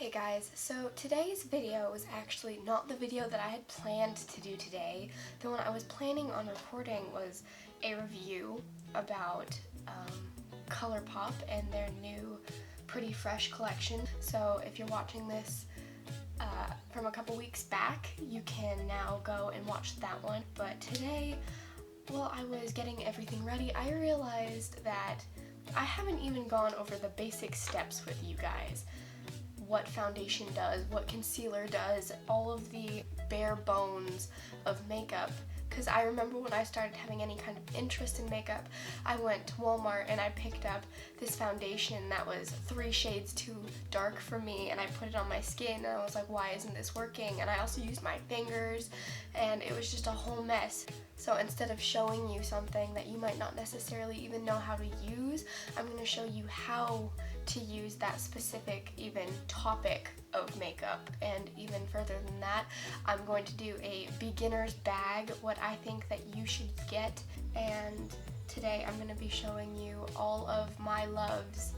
Hey guys, so today's video was actually not the video that I had planned to do today. The one I was planning on recording was a review about ColourPop and their new Pretty Fresh collection. So if you're watching this from a couple weeks back, you can now go and watch that one. But today, while I was getting everything ready, I realized that I haven't even gone over the basic steps with you guys. What foundation does, what concealer does, all of the bare bones of makeup. Because I remember when I started having any kind of interest in makeup, I went to Walmart and I picked up this foundation that was 3 shades too dark for me, and I put it on my skin and I was like, why isn't this working? And I also used my fingers and it was just a whole mess. So instead of showing you something that you might not necessarily even know how to use, I'm going to show you how to use that specific even topic of makeup. And even further than that, I'm going to do a beginner's bag, what I think that you should get. And today I'm going to be showing you all of my loves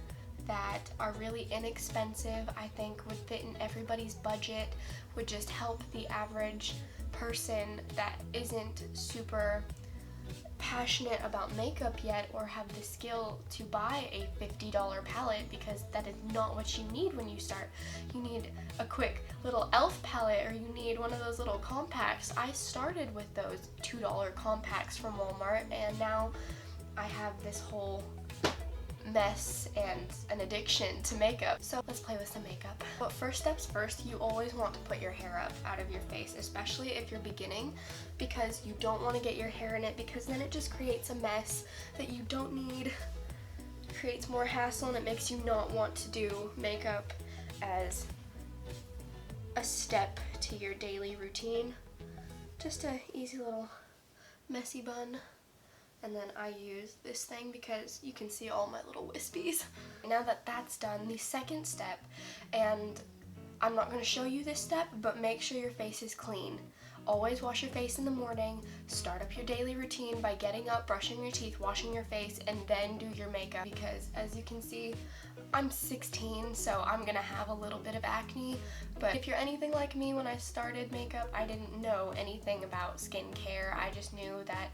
that are really inexpensive, I think would fit in everybody's budget, would just help the average person that isn't super passionate about makeup yet or have the skill to buy a $50 palette, because that is not what you need when you start. You need a quick little e.l.f. palette, or you need one of those little compacts. I started with those $2 compacts from Walmart, and now I have this whole mess and an addiction to makeup. So let's play with some makeup. But first steps first, you always want to put your hair up out of your face, especially if you're beginning, because you don't want to get your hair in it, because then it just creates a mess that you don't need. It creates more hassle and it makes you not want to do makeup as a step to your daily routine. Just a easy little messy bun. And then I use this thing because you can see all my little wispies. Now that that's done, the second step, and I'm not going to show you this step, but make sure your face is clean. Always wash your face in the morning. Start up your daily routine by getting up, brushing your teeth, washing your face, and then do your makeup. Because as you can see, I'm 16, so I'm going to have a little bit of acne. But if you're anything like me, when I started makeup, I didn't know anything about skincare. I just knew that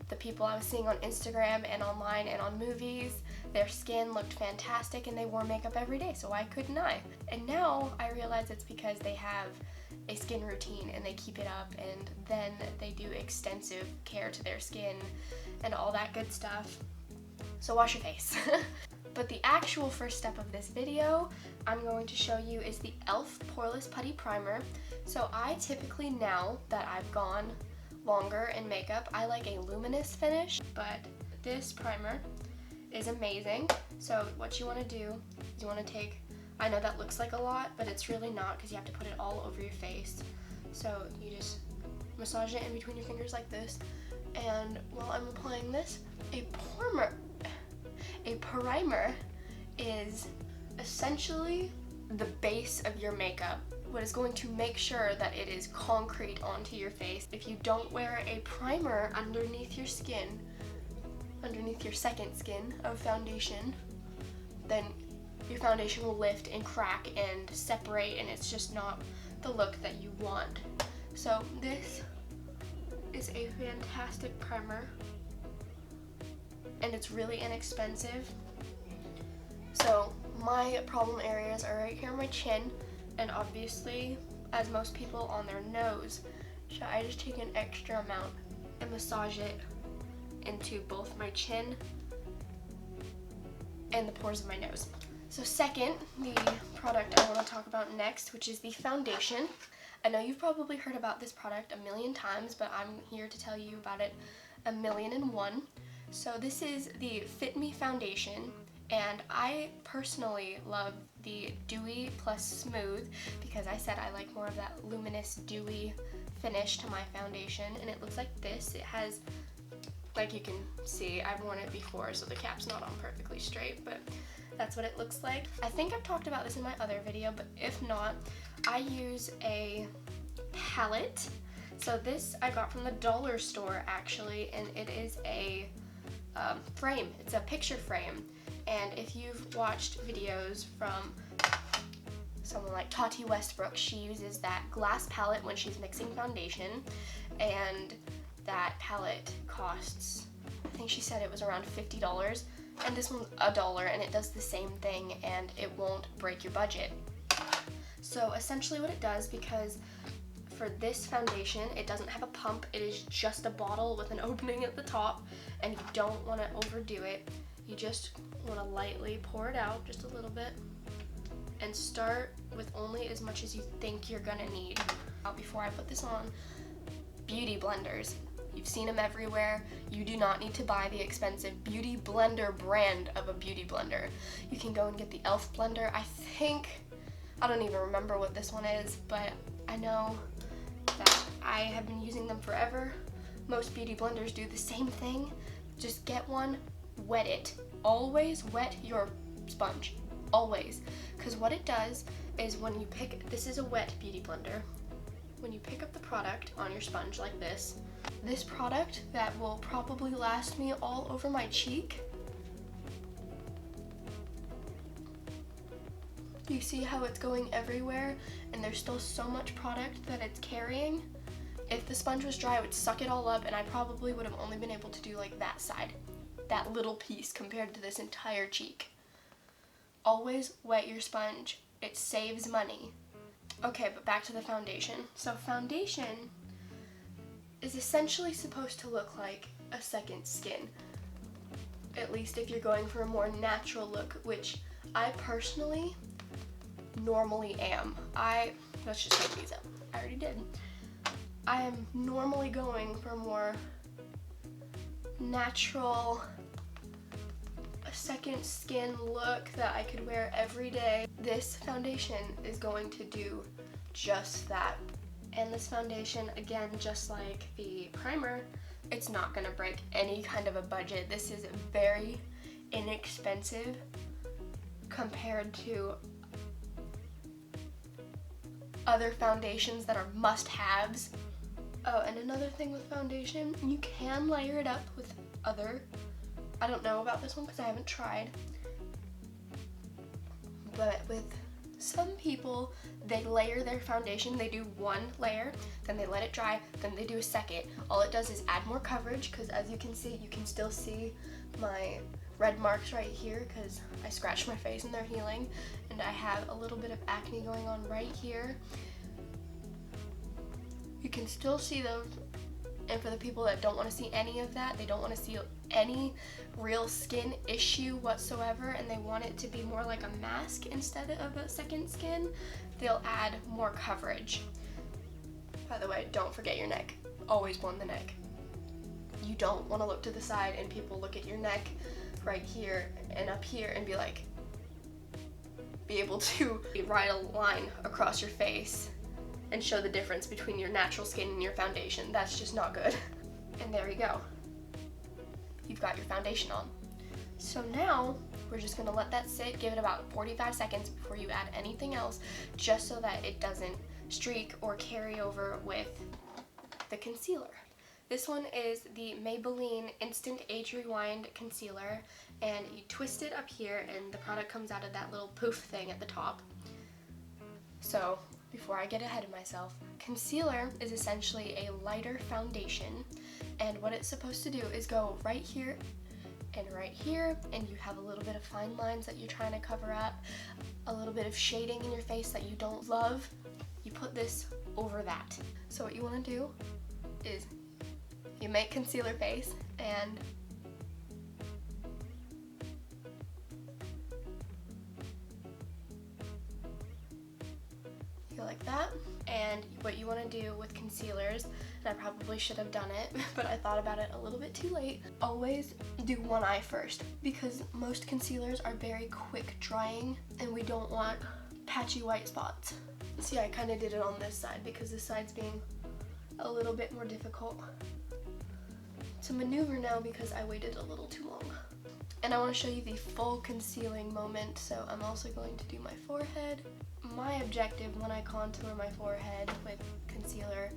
the people I was seeing on Instagram and online and on movies, their skin looked fantastic and they wore makeup every day, so why couldn't I? And now I realize it's because they have a skin routine and they keep it up, and then they do extensive care to their skin and all that good stuff. So wash your face. But the actual first step of this video I'm going to show you is the e.l.f. Poreless Putty Primer. So I typically, now that I've gone longer in makeup, I like a luminous finish, but this primer is amazing. So what you want to do is you want to take, I know that looks like a lot, but it's really not, because you have to put it all over your face. So you just massage it in between your fingers like this, and while I'm applying this, a primer is essentially the base of your makeup, what is going to make sure that it is concrete onto your face. If you don't wear a primer underneath your skin, underneath your second skin of foundation, then your foundation will lift and crack and separate, and it's just not the look that you want. So this is a fantastic primer, and it's really inexpensive. So my problem areas are right here on my chin, and obviously, as most people, on their nose. So I just take an extra amount and massage it into both my chin and the pores of my nose. So second, the product I want to talk about next, which is the foundation. I know you've probably heard about this product a million times, but I'm here to tell you about it 1,000,001. So this is the Fit Me foundation, and I personally love the Dewy plus Smooth, because I said I like more of that luminous dewy finish to my foundation, and it looks like this. It has, like you can see, I've worn it before, so the cap's not on perfectly straight, but that's what it looks like. I think I've talked about this in my other video, but if not, I use a palette. So this I got from the dollar store actually, and it is a frame. It's a picture frame, and if you've watched videos from someone like Tati Westbrook, she uses that glass palette when she's mixing foundation, and that palette costs, I think she said it was around $50, and this one's $1, and it does the same thing, and it won't break your budget. So essentially what it does, because for this foundation it doesn't have a pump, it is just a bottle with an opening at the top, and you don't want to overdo it. You just want to lightly pour it out just a little bit and start with only as much as you think you're gonna need. Before I put this on, beauty blenders. You've seen them everywhere. You do not need to buy the expensive beauty blender brand of a beauty blender. You can go and get the e.l.f. blender. I don't even remember what this one is, but I know that I have been using them forever. Most beauty blenders do the same thing. Just get one, wet it. Always wet your sponge, always. Because what it does is when you this is a wet beauty blender, when you pick up the product on your sponge like this product that will probably last me all over my cheek, you see how it's going everywhere and there's still so much product that it's carrying? If the sponge was dry, I would suck it all up, and I probably would have only been able to do like that side, that little piece compared to this entire cheek. Always wet your sponge. It saves money. Okay, but back to the foundation. So foundation is essentially supposed to look like a second skin, at least if you're going for a more natural look, which I personally normally am. Let's just take these up. I already did. I am normally going for a more natural, a second skin look that I could wear every day. This foundation is going to do just that. And this foundation, again, just like the primer, it's not gonna break any kind of a budget. This is very inexpensive compared to other foundations that are must-haves. Oh, and another thing with foundation, you can layer it up with I don't know about this one because I haven't tried, but with some people, they layer their foundation. They do one layer, then they let it dry, then they do a second. All it does is add more coverage, because as you can see, you can still see my red marks right here because I scratched my face and they're healing, and I have a little bit of acne going on right here. You can still see those, and for the people that don't want to see any of that, they don't want to see any real skin issue whatsoever, and they want it to be more like a mask instead of a second skin, they'll add more coverage. By the way, don't forget your neck. Always blend the neck. You don't want to look to the side and people look at your neck right here and up here and be able to write a line across your face and show the difference between your natural skin and your foundation. That's just not good. And there you go. You've got your foundation on. So now we're just gonna let that sit, give it about 45 seconds before you add anything else, just so that it doesn't streak or carry over with the concealer. This one is the Maybelline Instant Age Rewind Concealer, and you twist it up here and the product comes out of that little poof thing at the top. So before I get ahead of myself, concealer is essentially a lighter foundation, and what it's supposed to do is go right here, and you have a little bit of fine lines that you're trying to cover up, a little bit of shading in your face that you don't love. You put this over that. So what you want to do is you make concealer face, and you go like that. And what you want to do with concealers, and I probably should have done it, but I thought about it a little bit too late, always do one eye first, because most concealers are very quick drying and we don't want patchy white spots. See, I kind of did it on this side because this side's being a little bit more difficult to maneuver now because I waited a little too long. And I want to show you the full concealing moment, so I'm also going to do my forehead. My objective when I contour my forehead with concealer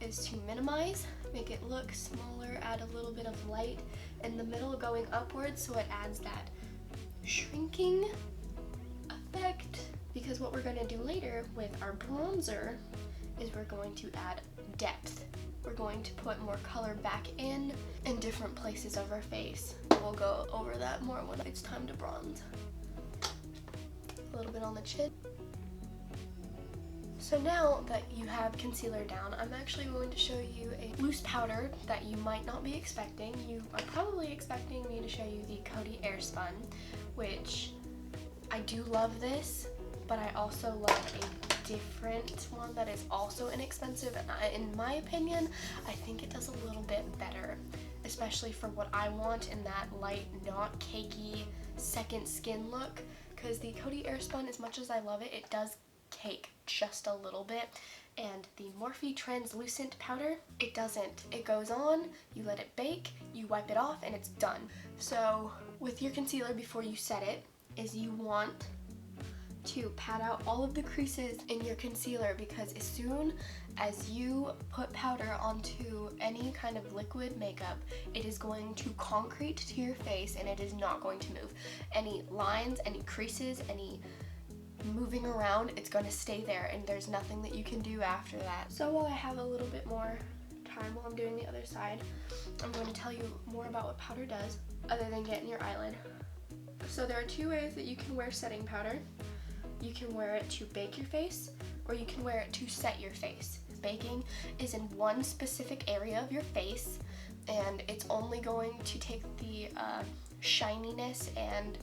is to minimize, make it look smaller, add a little bit of light in the middle going upwards so it adds that shrinking effect. because what we're going to do later with our bronzer is we're going to add depth. We're going to put more color back in different places of our face. We'll go over that more when it's time to bronze. A little bit on the chin. So now that you have concealer down, I'm actually going to show you a loose powder that you might not be expecting. You are probably expecting me to show you the Coty Airspun, which I do love this, but I also love a different one that is also inexpensive, and in my opinion, I think it does a little bit better, especially for what I want in that light, not cakey second skin look, because the Coty Airspun, as much as I love it, it does cake just a little bit, and the Morphe translucent powder, it doesn't. It goes on, you let it bake, you wipe it off, and it's done. So with your concealer before you set it, is you want to pat out all of the creases in your concealer, because as soon as you put powder onto any kind of liquid makeup, it is going to concrete to your face and it is not going to move. Any lines, any creases, any moving around, it's going to stay there, and there's nothing that you can do after that. So while I have a little bit more time while I'm doing the other side, I'm going to tell you more about what powder does other than get in your eyelid. So there are two ways that you can wear setting powder. You can wear it to bake your face, or you can wear it to set your face. Baking is in one specific area of your face, and it's only going to take the shininess and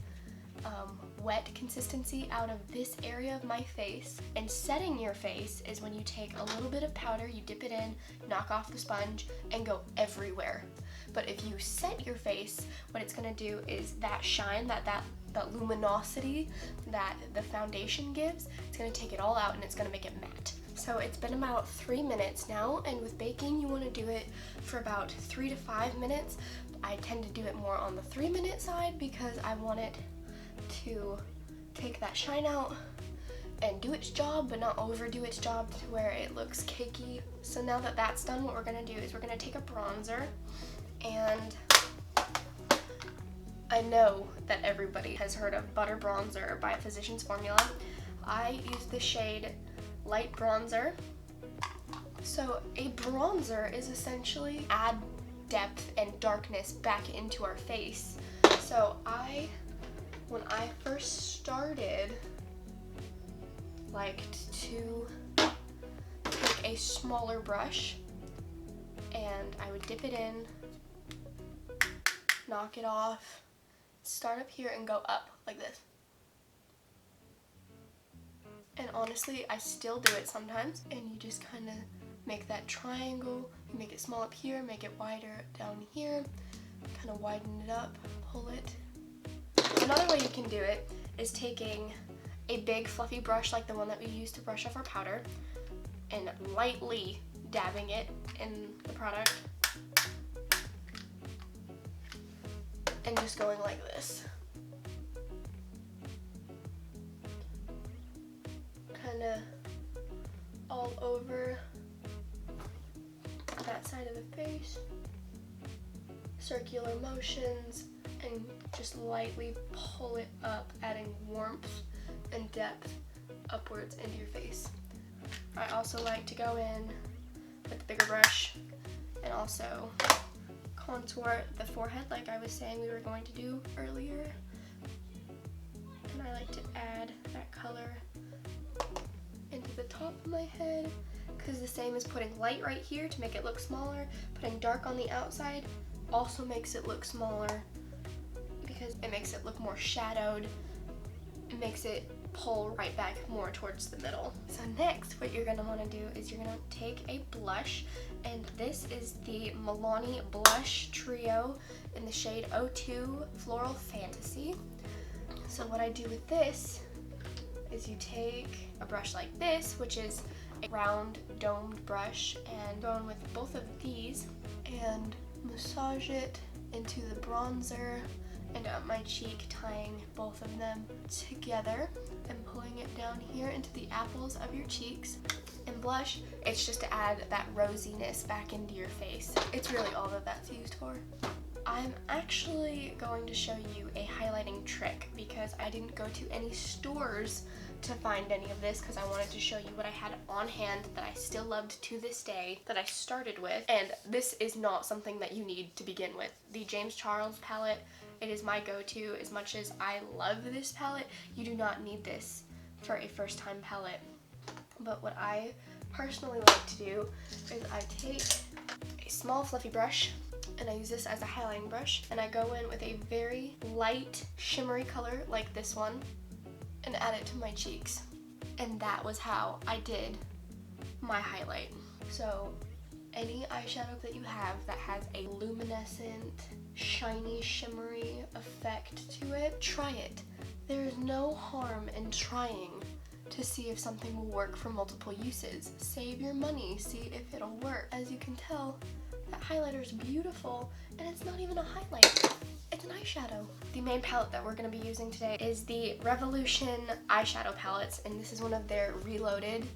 wet consistency out of this area of my face. And setting your face is when you take a little bit of powder, you dip it in, knock off the sponge, and go everywhere. But if you set your face, what it's going to do is that shine, that luminosity that the foundation gives, it's going to take it all out and it's going to make it matte. So it's been about 3 minutes now, and with baking you want to do it for about 3 to 5 minutes. I tend to do it more on the 3-minute side because I want it to take that shine out and do its job, but not overdo its job to where it looks cakey. So now that that's done, what we're going to do is we're going to take a bronzer, and I know that everybody has heard of Butter Bronzer by Physicians Formula. I use the shade Light Bronzer. So a bronzer is essentially add depth and darkness back into our face. So when I first started, liked to take a smaller brush and I would dip it in, knock it off, start up here and go up like this. And honestly, I still do it sometimes, and you just kind of make that triangle, you make it small up here, make it wider down here, kind of widen it up, pull it. Another way you can do it is taking a big fluffy brush like the one that we used to brush off our powder and lightly dabbing it in the product and just going like this. Kind of all over that side of the face. Circular motions, and just lightly pull it up, adding warmth and depth upwards into your face. I also like to go in with the bigger brush and also contour the forehead like I was saying we were going to do earlier. And I like to add that color into the top of my head, because the same as putting light right here to make it look smaller, putting dark on the outside also makes it look smaller because it makes it look more shadowed. It makes it pull right back more towards the middle. So next, what you're going to want to do is you're going to take a blush, and this is the Milani Blush Trio in the shade 02 Floral Fantasy. So what I do with this is you take a brush like this, which is a round domed brush, and go in with both of these and massage it into the bronzer and up my cheek, tying both of them together and pulling it down here into the apples of your cheeks. And blush, it's just to add that rosiness back into your face. It's really all that that's used for. I'm actually going to show you a highlighting trick because I didn't go to any stores to find any of this because I wanted to show you what I had on hand that I still loved to this day, that I started with. And this is not something that you need to begin with. The James Charles palette, it is my go-to. As much as I love this palette, you do not need this for a first time palette. But what I personally like to do is I take a small fluffy brush and I use this as a highlighting brush, and I go in with a very light shimmery color like this one and add it to my cheeks. And that was how I did my highlight. So any eyeshadow that you have that has a luminescent, shiny, shimmery effect to it, try it. There is no harm in trying to see if something will work for multiple uses. Save your money, see if it'll work. As you can tell, that highlighter is beautiful, and it's not even a highlight. It's an eyeshadow. The main palette that we're going to be using today is the Revolution eyeshadow palettes, and this is one of their Reloaded,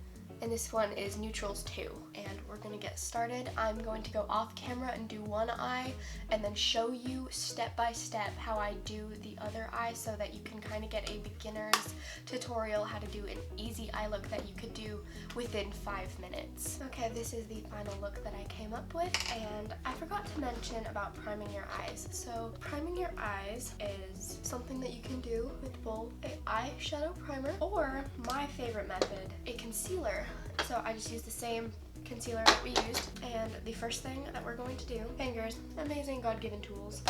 and this one is Neutrals 2. And we're going to get started. I'm going to go off camera and do one eye, and then show you step by step how I do the other eye so that you can kind of get a beginner's tutorial how to do an easy eye look that you could do within 5 minutes. Okay, this is the final look that I came up with, and I forgot to mention about priming your eyes. So priming your eyes is something that you can do with both an eyeshadow primer or my favorite method, a concealer. So I just use the same concealer that we used, and the first thing that we're going to do, fingers, amazing God-given tools,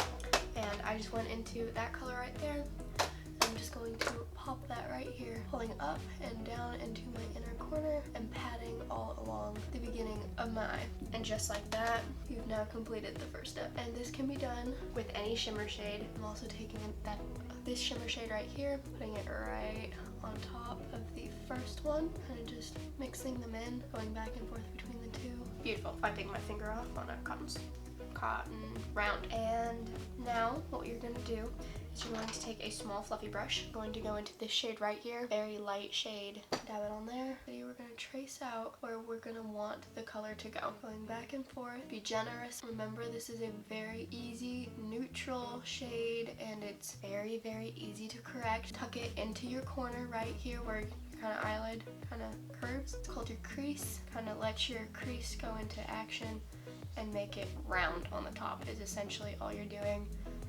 and I just went into that color right there. I'm just going to pop that right here, pulling up and down into my inner corner and patting all along the beginning of my eye. And just like that, you've now completed the first step. And this can be done with any shimmer shade. I'm also taking this shimmer shade right here, putting it right on top of the first one, and just mixing them in, going back and forth between the two. Beautiful. Wiping my finger off on a cotton round. And now what you're going to do is you're going to take a small fluffy brush, going to go into this shade right here, very light shade, dab it on there. We're going to trace out where we're going to want the color to go. Going back and forth, be generous. Remember, this is a very easy neutral shade, and it's very, very easy to correct. Tuck it into your corner right here where your kind of eyelid kind of curves. It's called your crease. Kind of let your crease go into action and make it round on the top is essentially all you're doing,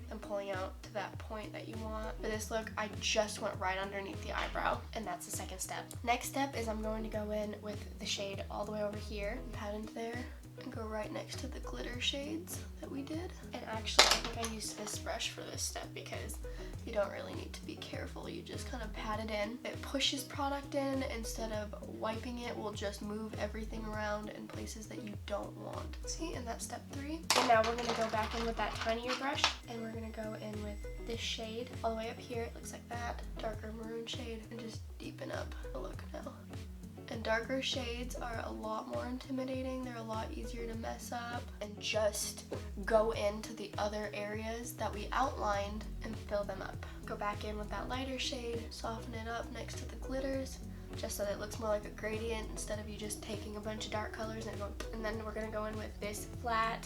and pulling out to that point that you want. For this look, I just went right underneath the eyebrow, and that's the second step. Next step is I'm going to go in with the shade all the way over here, and pat into there, and go right next to the glitter shades that we did. And actually, I think I used this brush for this step because you don't really need to be careful. You just kind of pat it in. It pushes product in instead of wiping it. Will just move everything around in places that you don't want. See, and that's step 3. And now we're gonna go back in with that tinier brush, and we're gonna go in with this shade all the way up here. It looks like that, darker maroon shade, and just deepen up the look now. And darker shades are a lot more intimidating. They're a lot easier to mess up. And just go into the other areas that we outlined and fill them up. Go back in with that lighter shade, soften it up next to the glitters, just so that it looks more like a gradient instead of you just taking a bunch of dark colors and going. And then we're gonna go in with this flat,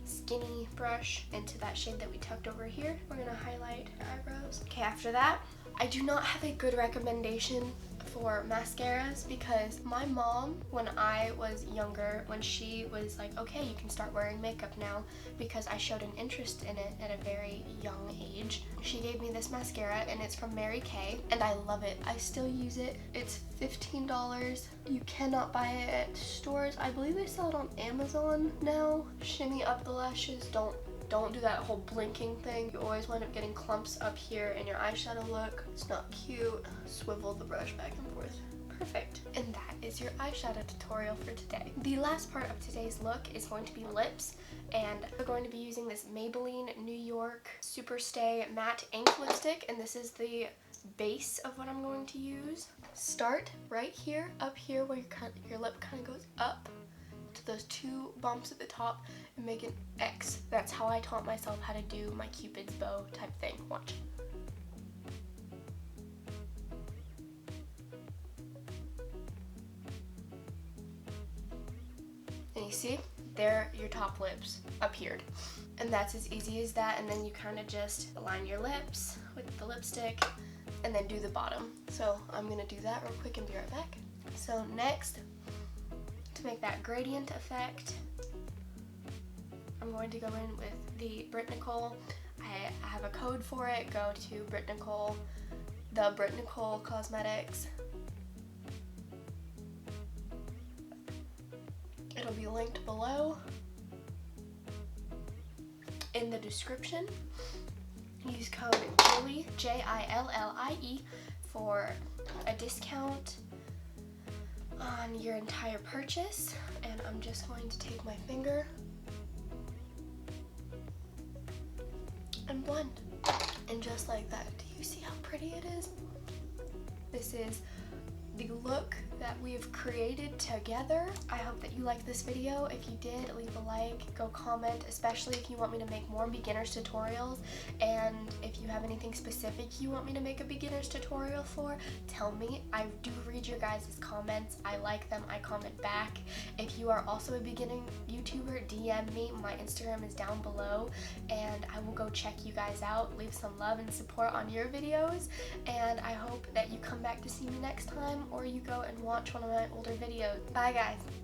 skinny brush into that shade that we tucked over here. We're gonna highlight your eyebrows. Okay, after that, I do not have a good recommendation for mascaras because my mom, when I was younger, when she was like, okay, you can start wearing makeup now, because I showed an interest in it at a very young age, she gave me this mascara, and it's from Mary Kay, and I love it. I still use it. It's $15. You cannot buy it at stores. I believe they sell it on Amazon now. Shimmy up the lashes. Don't do that whole blinking thing. You always wind up getting clumps up here in your eyeshadow look. It's not cute. Swivel the brush back and forth. Perfect. And that is your eyeshadow tutorial for today. The last part of today's look is going to be lips, and we're going to be using this Maybelline New York Superstay Matte Ink Lipstick, and this is the base of what I'm going to use. Start right here, up here where your lip kind of goes up to those 2 bumps at the top and make an X. That's how I taught myself how to do my Cupid's bow type thing. Watch. And you see, there your top lips appeared. And that's as easy as that, and then you kind of just align your lips with the lipstick, and then do the bottom. So I'm gonna do that real quick and be right back. So next, to make that gradient effect, I'm going to go in with the Britt Nicole. I have a code for it. Go to Britt Nicole, the Britt Nicole Cosmetics. It'll be linked below in the description. Use code JILLIE, J-I-L-L-I-E, for a discount on your entire purchase. And I'm just going to take my finger and blend. And just like that, do you see how pretty it is? This is the look that we've created together. I hope that you liked this video. If you did, leave a like, go comment, especially if you want me to make more beginners tutorials, and if you have anything specific you want me to make a beginners tutorial for, tell me. I do read your guys' comments. I like them. I comment back. If you are also a beginning YouTuber, DM me. My Instagram is down below, and I will go check you guys out, leave some love and support on your videos, and I hope that you come back to see me next time, or you go and watch one of my older videos. Bye guys!